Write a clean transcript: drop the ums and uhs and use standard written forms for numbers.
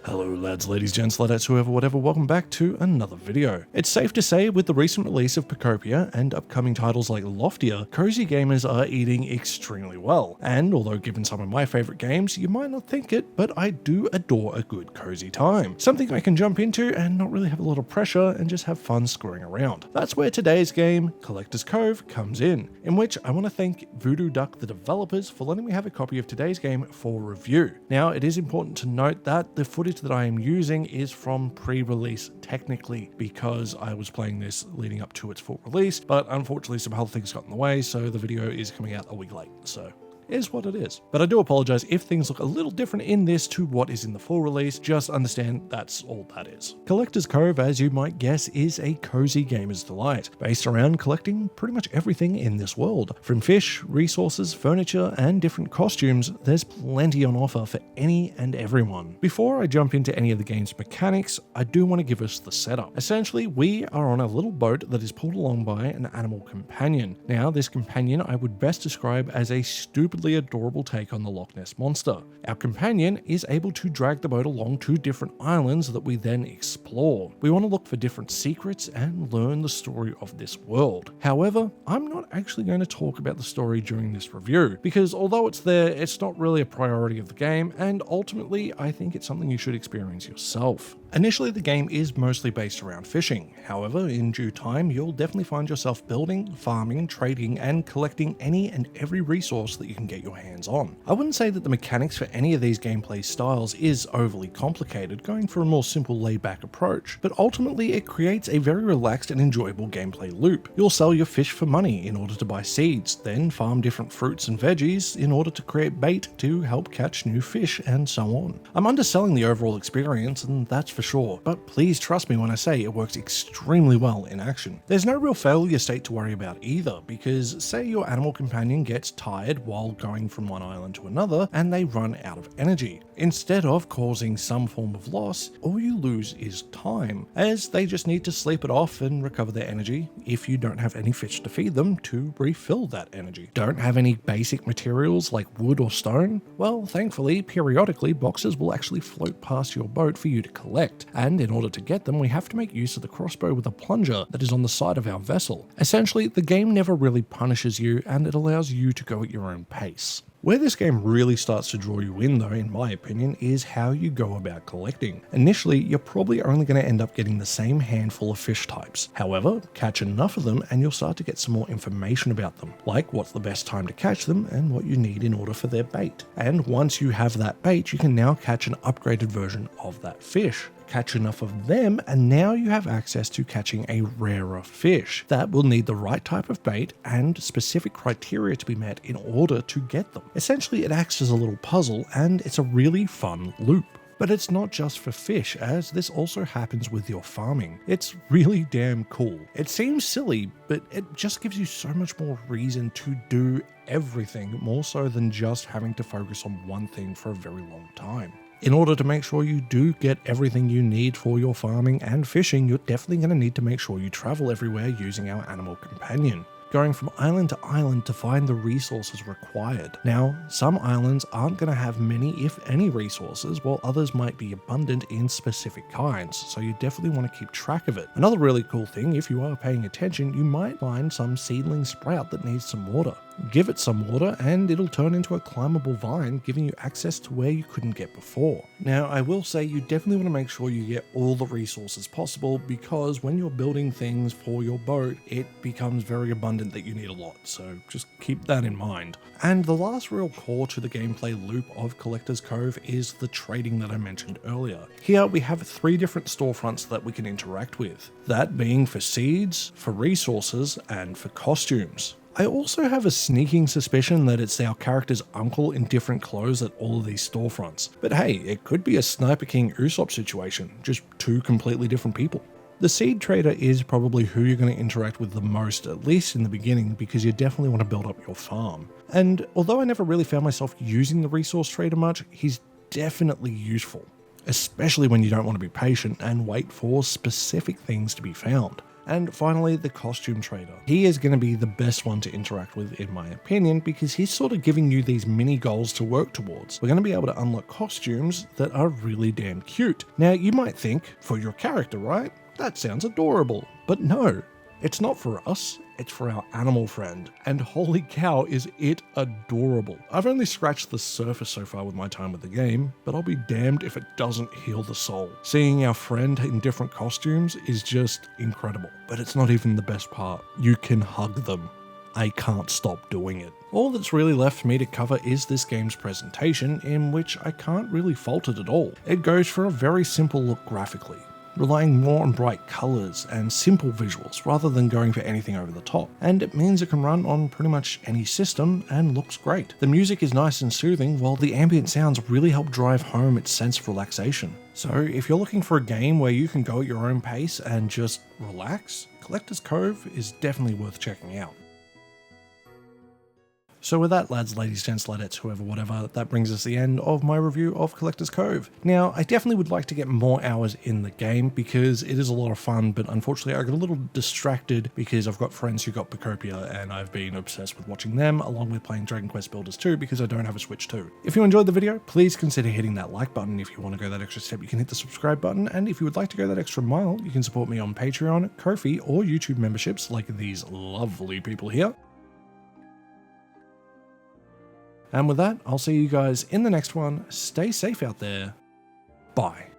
Hello lads, ladies, gents, ladetts, whoever, whatever, welcome back to another video. It's safe to say with the recent release of Pacopia and upcoming titles like Loftia, cozy gamers are eating extremely well. And although given some of my favourite games, you might not think it, but I do adore a good cozy time. Something I can jump into and not really have a lot of pressure and just have fun screwing around. That's where today's game, Collector's Cove, comes in which I want to thank Voodoo Duck, the developers, for letting me have a copy of today's game for review. Now, it is important to note that the footage that I am using is from pre-release technically, because I was playing this leading up to its full release, but unfortunately some other things got in the way, so the video is coming out a week late, so is what it is. But I do apologize if things look a little different in this to what is in the full release, just understand that's all that is. Collector's Cove, as you might guess, is a cozy gamer's delight, based around collecting pretty much everything in this world. From fish, resources, furniture, and different costumes, there's plenty on offer for any and everyone. Before I jump into any of the game's mechanics, I do want to give us the setup. Essentially, we are on a little boat that is pulled along by an animal companion. Now, this companion I would best describe as a stupidly adorable take on the Loch Ness Monster. Our companion is able to drag the boat along to different islands that we then explore. We want to look for different secrets and learn the story of this world. However, I'm not actually going to talk about the story during this review, because although it's there, it's not really a priority of the game, and ultimately I think it's something you should experience yourself. Initially, the game is mostly based around fishing. However, in due time, you'll definitely find yourself building, farming, trading, and collecting any and every resource that you can get your hands on. I wouldn't say that the mechanics for any of these gameplay styles is overly complicated, going for a more simple laid-back approach, but ultimately it creates a very relaxed and enjoyable gameplay loop. You'll sell your fish for money in order to buy seeds, then farm different fruits and veggies in order to create bait to help catch new fish, and so on. I'm underselling the overall experience, and that's for sure, but please trust me when I say it works extremely well in action. There's no real failure state to worry about either, because say your animal companion gets tired while going from one island to another and they run out of energy. Instead of causing some form of loss, all you lose is time, as they just need to sleep it off and recover their energy if you don't have any fish to feed them to refill that energy. Don't have any basic materials like wood or stone? Well, thankfully, periodically boxes will actually float past your boat for you to collect, and in order to get them we have to make use of the crossbow with a plunger that is on the side of our vessel. Essentially, the game never really punishes you and it allows you to go at your own pace. Where this game really starts to draw you in though, in my opinion, is how you go about collecting. Initially, you're probably only going to end up getting the same handful of fish types. However, catch enough of them and you'll start to get some more information about them, like what's the best time to catch them and what you need in order for their bait. And once you have that bait, you can now catch an upgraded version of that fish. Catch enough of them, and now you have access to catching a rarer fish that will need the right type of bait and specific criteria to be met in order to get them. Essentially, it acts as a little puzzle, and it's a really fun loop. But it's not just for fish, as this also happens with your farming. It's really damn cool. It seems silly, but it just gives you so much more reason to do everything, more so than just having to focus on one thing for a very long time. In order to make sure you do get everything you need for your farming and fishing, you're definitely going to need to make sure you travel everywhere using our animal companion, going from island to island to find the resources required. Now, some islands aren't going to have many, if any, resources, while others might be abundant in specific kinds, so you definitely want to keep track of it. Another really cool thing, if you are paying attention, you might find some seedling sprout that needs some water. Give it some water and it'll turn into a climbable vine, giving you access to where you couldn't get before. Now, I will say you definitely want to make sure you get all the resources possible, because when you're building things for your boat, it becomes very abundant that you need a lot, so just keep that in mind. And the last real core to the gameplay loop of Collector's Cove is the trading that I mentioned earlier. Here we have 3 different storefronts that we can interact with, that being for seeds, for resources, and for costumes. I also have a sneaking suspicion that it's our character's uncle in different clothes at all of these storefronts. But hey, it could be a Sniper King Usopp situation, just 2 completely different people. The seed trader is probably who you're going to interact with the most, at least in the beginning, because you definitely want to build up your farm. And although I never really found myself using the resource trader much, he's definitely useful, especially when you don't want to be patient and wait for specific things to be found. And finally, the costume trader. He is going to be the best one to interact with in my opinion, because he's sort of giving you these mini goals to work towards. We're going to be able to unlock costumes that are really damn cute. Now you might think, for your character, right? That sounds adorable. But no, it's not for us, it's for our animal friend. And holy cow, is it adorable. I've only scratched the surface so far with my time with the game, but I'll be damned if it doesn't heal the soul. Seeing our friend in different costumes is just incredible. But it's not even the best part. You can hug them. I can't stop doing it. All that's really left for me to cover is this game's presentation, in which I can't really fault it at all. It goes for a very simple look graphically, relying more on bright colours and simple visuals rather than going for anything over the top, and it means it can run on pretty much any system and looks great. The music is nice and soothing, while the ambient sounds really help drive home its sense of relaxation. So if you're looking for a game where you can go at your own pace and just relax, Collector's Cove is definitely worth checking out. So with that, lads, ladies, gents, ladetts, whoever, whatever, that brings us to the end of my review of Collector's Cove. Now, I definitely would like to get more hours in the game because it is a lot of fun, but unfortunately I got a little distracted because I've got friends who got Pacopia and I've been obsessed with watching them, along with playing Dragon Quest Builders 2 because I don't have a Switch 2. If you enjoyed the video, please consider hitting that like button. If you want to go that extra step, you can hit the subscribe button, and if you would like to go that extra mile, you can support me on Patreon, Ko-fi, or YouTube memberships like these lovely people here. And with that, I'll see you guys in the next one. Stay safe out there. Bye.